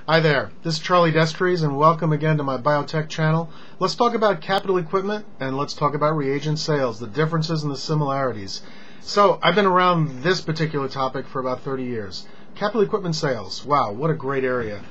Hi there, this is Charlie Destries and welcome again to my biotech channel. Let's talk about capital equipment and let's talk about reagent sales, the differences and the similarities. So I've been around this particular topic for about 30 years. Capital equipment sales, wow, what a great area.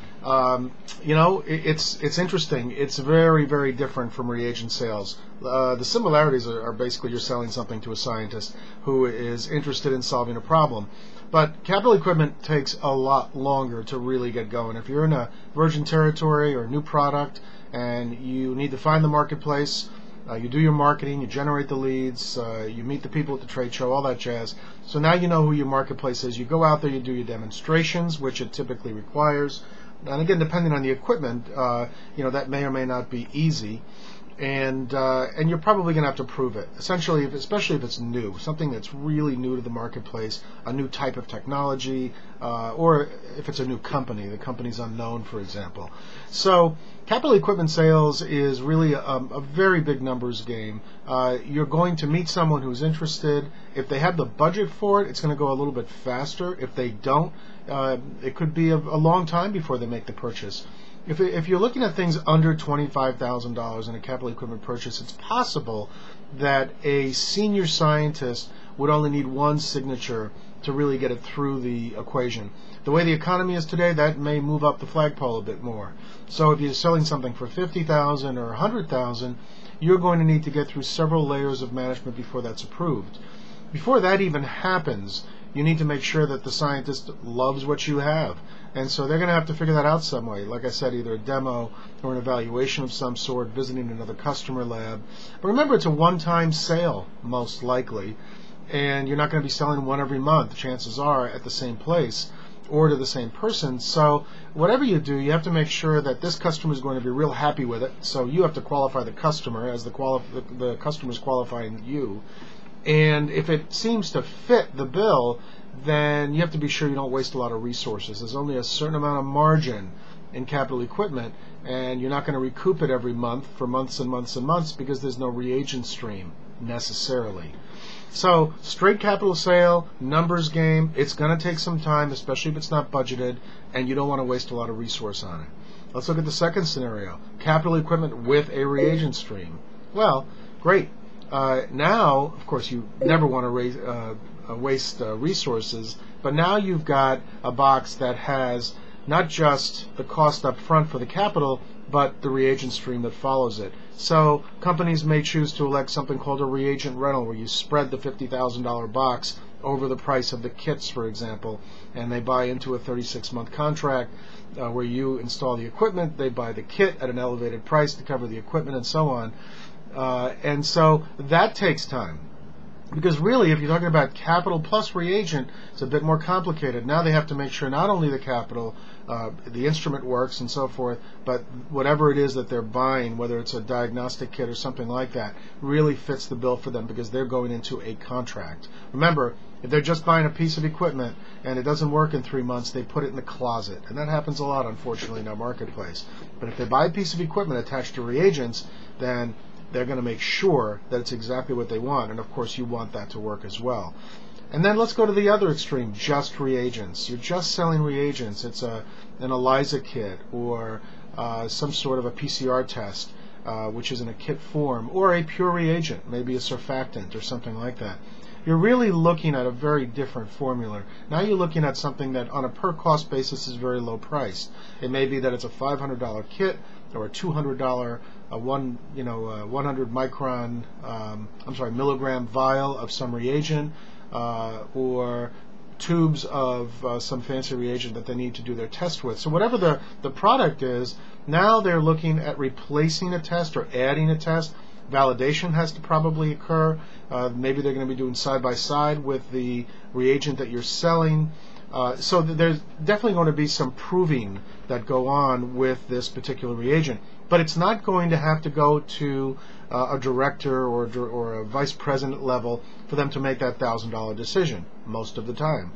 It's interesting. It's very, very different from reagent sales. The similarities are basically you're selling something to a scientist who is interested in solving a problem. But capital equipment takes a lot longer to really get going. If you're in a virgin territory or a new product and you need to find the marketplace, you do your marketing, you generate the leads, you meet the people at the trade show, all that jazz. So now you know who your marketplace is. You go out there, you do your demonstrations, which it typically requires. And again, depending on the equipment, that may or may not be easy. And you're probably going to have to prove it. Essentially, especially if it's new, something that's really new to the marketplace, a new type of technology, or if it's a new company, the company's unknown, for example. So capital equipment sales is really a very big numbers game. You're going to meet someone who's interested. If they have the budget for it, it's going to go a little bit faster. If they don't, it could be a long time before they make the purchase. If you're looking at things under $25,000 in a capital equipment purchase, it's possible that a senior scientist would only need one signature to really get it through the equation. The way the economy is today, that may move up the flagpole a bit more. So if you're selling something for $50,000 or $100,000, you're going to need to get through several layers of management before that's approved. Before that even happens, you need to make sure that the scientist loves what you have. And so they're going to have to figure that out some way. Like I said, either a demo or an evaluation of some sort, visiting another customer lab. But remember, it's a one-time sale, most likely. And you're not going to be selling one every month, chances are, at the same place or to the same person. So whatever you do, you have to make sure that this customer is going to be real happy with it. So you have to qualify the customer as the customer is qualifying you. And if it seems to fit the bill, then you have to be sure you don't waste a lot of resources. There's only a certain amount of margin in capital equipment, and you're not going to recoup it every month for months and months and months because there's no reagent stream necessarily. So straight capital sale, numbers game, it's going to take some time, especially if it's not budgeted, and you don't want to waste a lot of resource on it. Let's look at the second scenario, capital equipment with a reagent stream. Well, great. Now, of course, you never want to waste resources, but now you've got a box that has not just the cost up front for the capital, but the reagent stream that follows it. So companies may choose to elect something called a reagent rental, where you spread the $50,000 box over the price of the kits, for example, and they buy into a 36-month contract where you install the equipment, they buy the kit at an elevated price to cover the equipment, and so on. And so that takes time. Because really, if you're talking about capital plus reagent, it's a bit more complicated. Now they have to make sure not only the capital, the instrument works and so forth, but whatever it is that they're buying, whether it's a diagnostic kit or something like that, really fits the bill for them because they're going into a contract. Remember, if they're just buying a piece of equipment and it doesn't work in 3 months, they put it in the closet. And that happens a lot, unfortunately, in our marketplace. But if they buy a piece of equipment attached to reagents, then they're going to make sure that it's exactly what they want, and of course you want that to work as well. And then let's go to the other extreme, just reagents. You're just selling reagents. It's an ELISA kit or some sort of a PCR test, which is in a kit form, or a pure reagent, maybe a surfactant or something like that. You're really looking at a very different formula. Now you're looking at something that on a per cost basis is very low priced. It may be that it's a $500 kit or a $200 100 micron milligram vial of some reagent, or tubes of some fancy reagent that they need to do their test with. So whatever the product is, now they're looking at replacing a test or adding a test. Validation has to probably occur. Maybe they're going to be doing side-by-side with the reagent that you're selling. So there's definitely going to be some proving that go on with this particular reagent. But it's not going to have to go to a director or a vice president level for them to make that $1,000 decision most of the time.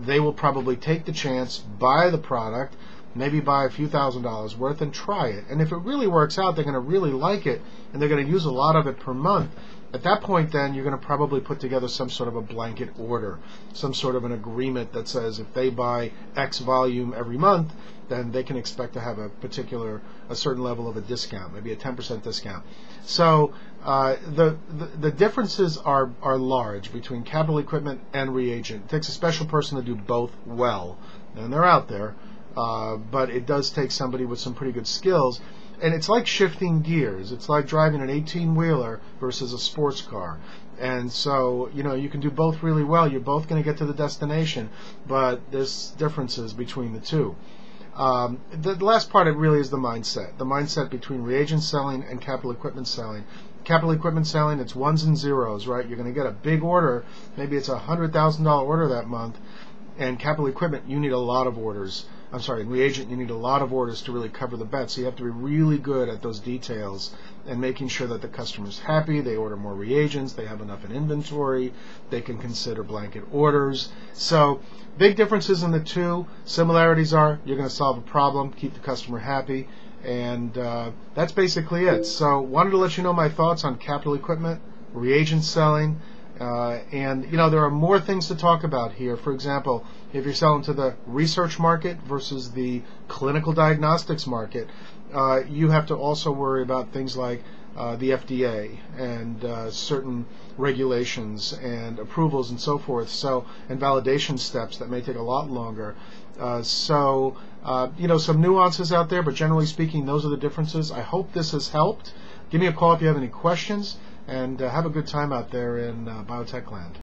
They will probably take the chance, buy the product, maybe buy a few $1,000s worth and try it. And if it really works out, they're going to really like it, and they're going to use a lot of it per month. At that point, then, you're going to probably put together some sort of a blanket order, some sort of an agreement that says if they buy X volume every month, then they can expect to have a certain level of a discount, maybe a 10% discount. So the differences are large between capital equipment and reagent. It takes a special person to do both well, and they're out there, but it does take somebody with some pretty good skills. And it's like shifting gears. It's like driving an 18-wheeler versus a sports car. And so, you can do both really well. You're both going to get to the destination, but there's differences between the two. The last part, it really is the mindset between reagent selling and capital equipment selling. Capital equipment selling, it's ones and zeros, right? You're going to get a big order. Maybe it's a $100,000 order that month. And capital equipment, you need a lot of orders. In reagent, you need a lot of orders to really cover the bet. So you have to be really good at those details and making sure that the customer's happy, they order more reagents, they have enough in inventory, they can consider blanket orders. So big differences in the two. Similarities are you're going to solve a problem, keep the customer happy, and that's basically it. So wanted to let you know my thoughts on capital equipment, reagent selling, and there are more things to talk about here. For example, if you're selling to the research market versus the clinical diagnostics market, you have to also worry about things like the FDA and certain regulations and approvals and so forth, and validation steps that may take a lot longer. Some nuances out there, but generally speaking, those are the differences. I hope this has helped. Give me a call if you have any questions, and have a good time out there in biotech land.